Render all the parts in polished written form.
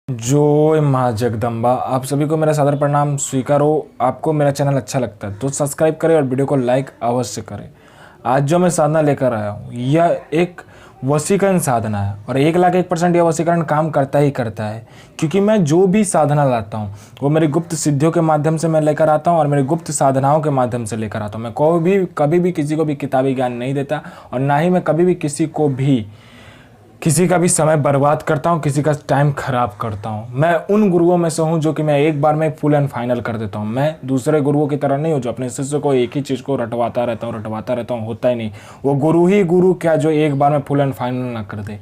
जय माँ जगदम्बा। आप सभी को मेरा सादर प्रणाम स्वीकार हो। आपको मेरा चैनल अच्छा लगता है तो सब्सक्राइब करें और वीडियो को लाइक अवश्य करें। आज जो मैं साधना लेकर आया हूँ यह एक वशीकरण साधना है और 1,01% यह वशीकरण काम करता ही करता है, क्योंकि मैं जो भी साधना लाता हूँ वो मेरी गुप्त सिद्धियों के माध्यम से मैं लेकर आता हूँ और मेरी गुप्त साधनाओं के माध्यम से लेकर आता हूँ। मैं कभी भी किसी को भी किताबी ज्ञान नहीं देता और ना ही मैं कभी भी किसी का भी समय बर्बाद करता हूँ, किसी का टाइम खराब करता हूँ। मैं उन गुरुओं में से हूँ जो कि मैं एक बार में फुल एंड फाइनल कर देता हूँ। मैं दूसरे गुरुओं की तरह नहीं हूँ जो अपने शिष्य को एक ही चीज़ को रटवाता रहता हूँ, होता ही नहीं। वो गुरु ही गुरु क्या जो एक बार में फुल एंड फाइनल ना कर दे।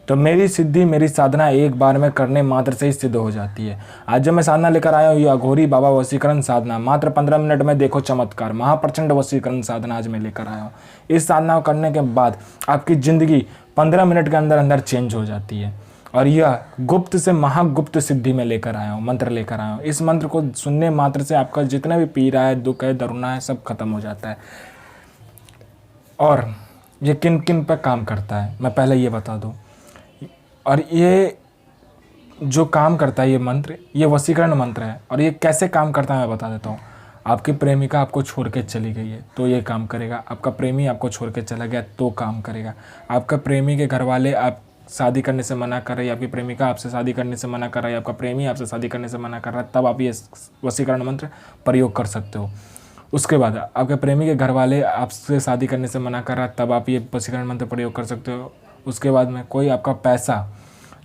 तो मेरी सिद्धि, मेरी साधना एक बार में करने मात्र से ही सिद्ध हो जाती है। आज जो मैं साधना लेकर आया हूँ ये अघोरी बाबा वशीकरण साधना, मात्र 15 मिनट में देखो चमत्कार, महाप्रचंड वशीकरण साधना आज मैं लेकर आया हूँ। इस साधना को करने के बाद आपकी ज़िंदगी 15 मिनट के अंदर अंदर चेंज हो जाती है। और यह गुप्त से महागुप्त सिद्धि में लेकर आया हूँ, मंत्र लेकर आया हूँ। इस मंत्र को सुनने मात्र से आपका जितना भी पीड़ा है, दुख है, दरुना है, सब खत्म हो जाता है। और ये किन किन पर काम करता है मैं पहले ये बता दूँ। और ये जो काम करता है ये मंत्र, ये वशीकरण मंत्र है। और ये कैसे काम करता है मैं बता देता हूँ। आपकी प्रेमिका आपको छोड़ के चली गई है तो ये काम करेगा। आपका प्रेमी आपको छोड़ के चला गया तो काम करेगा। आपका प्रेमी के घर वाले आप शादी करने से मना कर रही है, आपकी प्रेमिका आपसे शादी करने से मना कर रहा है, आपका प्रेमी आपसे शादी करने से मना कर रहा है, तब आप ये वशीकरण मंत्र प्रयोग कर सकते हो। उसके बाद आपके प्रेमी के घर वाले आपसे शादी करने से मना कर रहा है, तब आप ये वशीकरण मंत्र प्रयोग कर सकते हो। उसके बाद में कोई आपका पैसा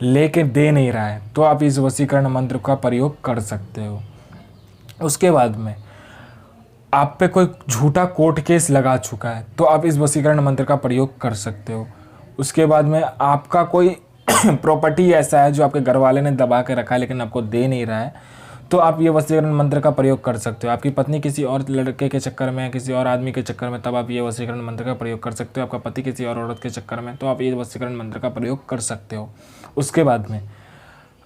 लेके दे नहीं रहा है तो आप इस वशीकरण मंत्र का प्रयोग कर सकते हो। उसके बाद में आप पे कोई झूठा कोर्ट केस लगा चुका है तो आप इस वशीकरण मंत्र का प्रयोग कर सकते हो। उसके बाद में आपका कोई प्रॉपर्टी ऐसा है जो आपके घर वाले ने दबा के रखा है लेकिन आपको दे नहीं रहा है तो आप ये वशीकरण मंत्र का प्रयोग कर सकते हो। आपकी पत्नी किसी और लड़के के चक्कर में, किसी और आदमी के चक्कर में, तब आप ये वशीकरण मंत्र का प्रयोग कर सकते हो। आपका पति किसी और औरत के चक्कर में तो आप ये वशीकरण मंत्र का प्रयोग कर सकते हो। उसके बाद में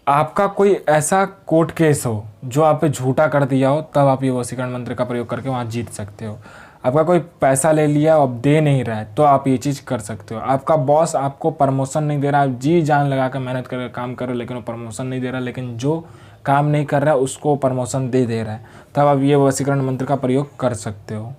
आपका कोई ऐसा कोर्ट केस हो जो आप पे झूठा कर दिया हो, तब आप ये वशीकरण मंत्र का प्रयोग करके वहाँ जीत सकते हो। आपका कोई पैसा ले लिया अब दे नहीं रहा है तो आप ये चीज़ कर सकते हो। आपका बॉस आपको प्रमोशन नहीं दे रहा, आप जी जान लगा कर मेहनत कर काम करो लेकिन वो प्रमोशन नहीं दे रहा, लेकिन जो काम नहीं कर रहा है उसको प्रमोशन दे रहा है, तब आप ये वशीकरण मंत्र का प्रयोग कर सकते हो।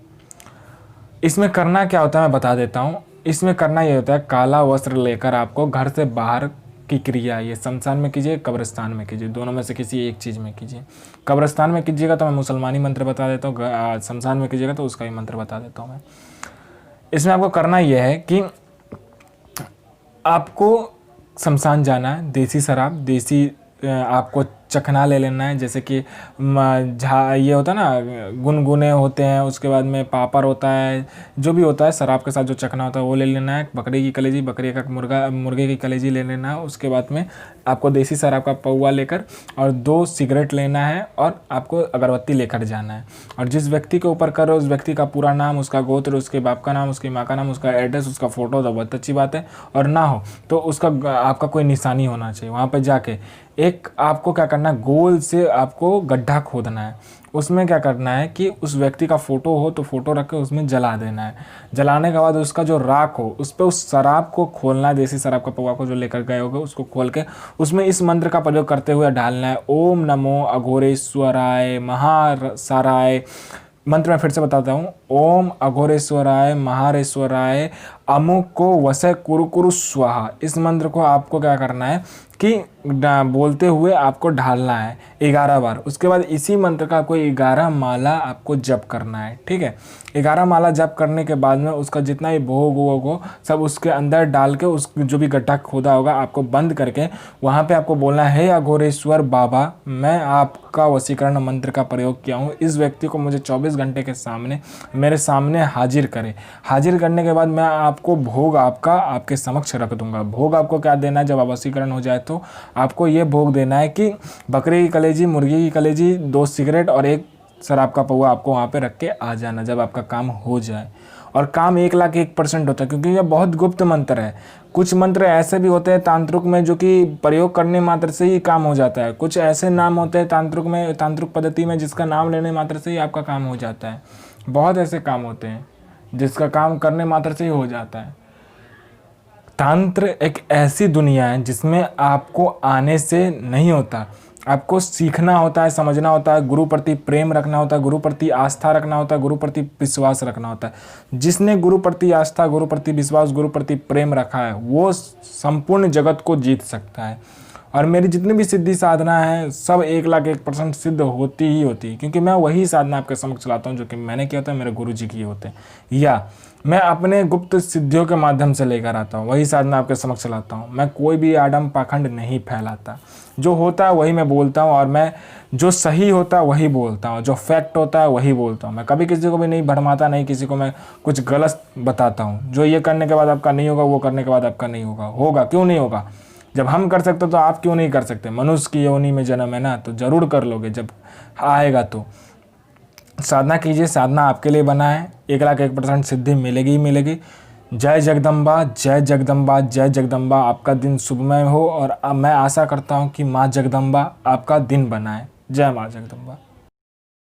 इसमें करना क्या होता है मैं बता देता हूँ। इसमें करना ये होता है, काला वस्त्र लेकर आपको घर से बाहर की क्रिया ये शमशान में कीजिए, कब्रिस्तान में कीजिए, दोनों में से किसी एक चीज़ में कीजिए। कब्रिस्तान में कीजिएगा तो मैं मुसलमानी मंत्र बता देता हूँ, शमशान में कीजिएगा तो उसका ही मंत्र बता देता हूँ मैं। इसमें आपको करना यह है कि आपको शमशान जाना है, देसी शराब, देसी आपको चखना ले लेना है, जैसे कि ये होता है ना, गुनगुने होते हैं, उसके बाद में पापड़ होता है, जो भी होता है शराब के साथ जो चखना होता है वो ले लेना है। बकरी की कलेजी, बकरी का मुर्गे की कलेजी ले लेना है। उसके बाद में आपको देसी शराब का पौवा लेकर और 2 सिगरेट लेना है और आपको अगरबत्ती लेकर जाना है। और जिस व्यक्ति के ऊपर कर रहे हो उस व्यक्ति का पूरा नाम, उसका गोत्र, उसके बाप का नाम, उसकी माँ का नाम, उसका एड्रेस, उसका फ़ोटो, तो बहुत अच्छी बात है। और ना हो तो उसका आपका कोई निशानी होना चाहिए। वहाँ पर जाके एक आपको क्या करना है, गोल से आपको गड्ढा खोदना है। उसमें क्या करना है कि उस व्यक्ति का फ़ोटो हो तो फ़ोटो रख के उसमें जला देना है। जलाने के बाद उसका जो राख हो उस पर उस शराब को खोलना है, देसी शराब का पौवा को जो लेकर गए होगे उसको खोल के उसमें इस मंत्र का प्रयोग करते हुए डालना है। ओम नमो अघोरेश्वराय महासाराय। मंत्र मैं फिर से बताता हूँ। ओम अघोरेश्वराय महारेश्वराय अमुक को वसे कुरु कुरु स्वाहा। इस मंत्र को आपको क्या करना है कि बोलते हुए आपको ढालना है 11 बार। उसके बाद इसी मंत्र का कोई 11 माला आपको जप करना है, ठीक है। 11 माला जप करने के बाद में उसका जितना भी भोग वोग हो सब उसके अंदर डाल के उस जो भी गड्ढा खोदा होगा आपको बंद करके वहाँ पे आपको बोलना है, हे अघोरेश्वर बाबा, मैं आपका वशीकरण मंत्र का प्रयोग किया हूँ, इस व्यक्ति को मुझे 24 घंटे के सामने मेरे सामने हाजिर करें। हाजिर करने के बाद मैं आपको भोग आपके समक्ष रख दूंगा। भोग आपको क्या देना है, जब आप वशीकरण हो जाए तो आपको ये भोग देना है कि बकरी की कलेजी, मुर्गी की कलेजी, 2 सिगरेट और 1 शराब का पौवा आपको वहाँ पे रख के आ जाना जब आपका काम हो जाए। और काम 1,01% होता है क्योंकि यह बहुत गुप्त मंत्र है। कुछ मंत्र ऐसे भी होते हैं तांत्रिक में जो कि प्रयोग करने मात्र से ही काम हो जाता है। कुछ ऐसे नाम होते हैं तांत्रिक पद्धति में जिसका नाम लेने मात्र से ही आपका काम हो जाता है। बहुत ऐसे काम होते हैं जिसका काम करने मात्र से ही हो जाता है। तंत्र एक ऐसी दुनिया है जिसमें आपको आने से नहीं होता, आपको सीखना होता है, समझना होता है, गुरु प्रति प्रेम रखना होता है, गुरु प्रति आस्था रखना होता है, गुरु प्रति विश्वास रखना होता है। जिसने गुरु प्रति आस्था, गुरु प्रति विश्वास, गुरु प्रति प्रेम रखा है वो संपूर्ण जगत को जीत सकता है। और मेरी जितनी भी सिद्धि साधना है सब 1,01% सिद्ध होती ही होती है, क्योंकि मैं वही साधना आपके समक्ष चलाता हूँ जो कि मैंने किया होता है, मेरे गुरु जी किए होते हैं, या मैं अपने गुप्त सिद्धियों के माध्यम से लेकर आता हूँ, वही साधना आपके समक्ष चलाता हूँ। मैं कोई भी आडम पाखंड नहीं फैलाता, जो होता है वही मैं बोलता हूँ, और मैं जो सही होता है वही बोलता हूँ, जो फैक्ट होता है वही बोलता हूँ। मैं कभी किसी को भी नहीं भरमाता, नहीं किसी को मैं कुछ गलत बताता हूँ। जो ये करने के बाद आपका नहीं होगा, वो करने के बाद आपका नहीं होगा। होगा क्यों नहीं होगा? जब हम कर सकते तो आप क्यों नहीं कर सकते? मनुष्य की योनि में जन्म है ना, तो ज़रूर कर लोगे जब आएगा तो। साधना कीजिए, साधना आपके लिए बना है। 1,01% सिद्धि मिलेगी ही मिलेगी। जय जगदम्बा, जय जगदम्बा, जय जगदम्बा। आपका दिन शुभमय हो, और मैं आशा करता हूँ कि माँ जगदम्बा आपका दिन बनाए। जय माँ जगदम्बा।